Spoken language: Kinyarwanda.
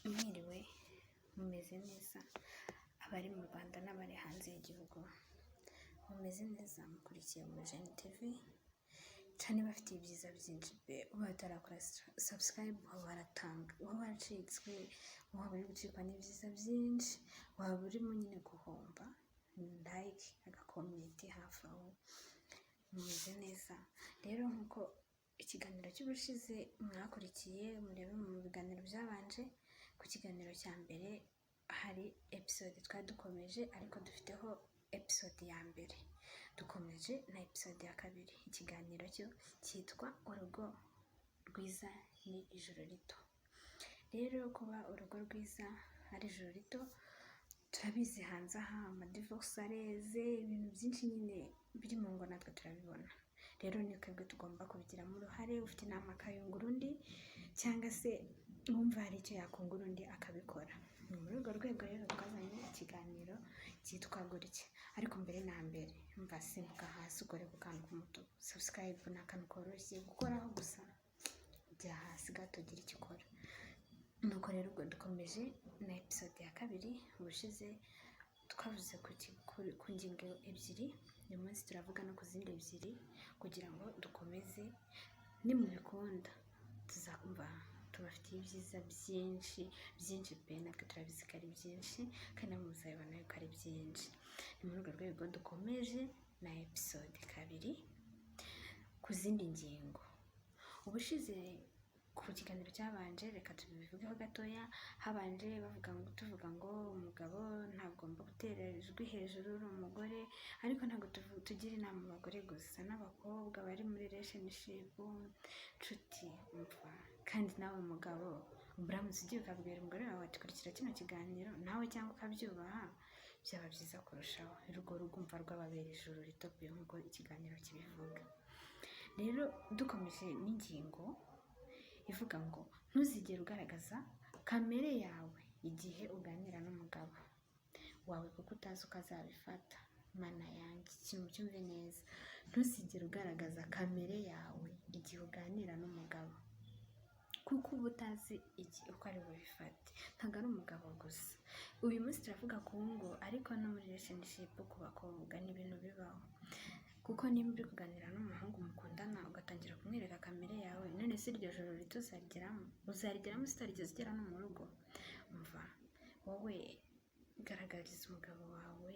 Mwiriwe mumeze neza, abari mu Rwanda n'abari hanze y'igihugu mumeze neza, mukurikiye Umujeni TV. Cyane bafite ibyiza byinshi pe, uba utarakora subscribe waba waratanga, waba waracitswe, waba uri gucikwa n'ibyiza byinshi, waba urimo nyine guhomba, like agakomenti hafi aho. Mumeze neza rero, nk'uko ikiganiro cy'ubushize mwakurikiye murebe mu biganiro byabanje. Ku kiganiro cya mbere hari episode twari dukomeje, ariko dufiteho episode ya mbere, dukomeje na episode ya kabiri. Ikiganiro cyo cyitwa urugo rwiza ni ijoro rito. Rero kuba urugo rwiza ari ijoro rito, turabizi hanze aha amadivorce areze, ibintu byinshi nyine biri mu ngo natwe turabibona. Rero ni twebwe tugomba kubigiramo uruhare. Ufite inama akayungura undi, cyangwa se wumva hari icyo yakungura undi akabikora. Ni muri urwo rwego rero twazanye ikiganiro cyitwa gutya. Ariko mbere na mbere mva simbuka hasi ukore ku kantu k'umutuku. Subscribe ni akantu koroshye gukoraho, gusa jya hasi gato gira icyo ukora. Nuko rero ubwo dukomeje na episode ya kabiri. Ubushize twavuze ku ngingo ebyiri, uyu munsi turavuga no ku zindi ebyiri kugira ngo dukomeze. Nimubikunda tuzakumva tubafitiye ibyiza byinshi byinshi pe, natwe turabizi ko ari byinshi, kandi namwe muzabibona yuko ari byinshi. Ni muri urwo rwego dukomeje na episode kabiri ku zindi ngingo. Ubushize ku kiganiro cyabanje, reka tubivugeho gatoya. Habanje tuvuga ngo umugabo ntagomba gutera ijwi hejuru uri umugore, ariko ntabwo tugira inama abagore gusa, n'abakobwa bari muri relationship, nshuti umva. Kandi nawe mugabo uramutse ugiye ukabwira umugore wawe ati kurikira kino kiganiro nawe, cyangwa ukabyubaha, byaba byiza kurushaho. Urwo rugumva rwababera ijoro rito pe, nk'uko ikiganiro kibivuga. Rero dukomeje n'ingingo ivuga ngo ntuzigere ugaragaza kamere yawe igihe uganira n'umugabo wawe, kuko utazi uko azabifata. Mana yanjye, ikintu cyumve neza, ntuzigere ugaragaza kamere yawe igihe uganira n'umugabo, kuko uba utazi uko ari bubifate. Ntabwo ari umugabo gusa, uyu munsi turavuga ku ngo, ariko no muri relationship ku bakobwa ni ibintu bibaho. Kuko niba uri kuganira n'umuhungu mukundana ugatangira kumwereka kamere yawe, none se iryo joro rito uzarigeramo utarigeze ugera no mu rugo? Umva wowe, garagariza umugabo wawe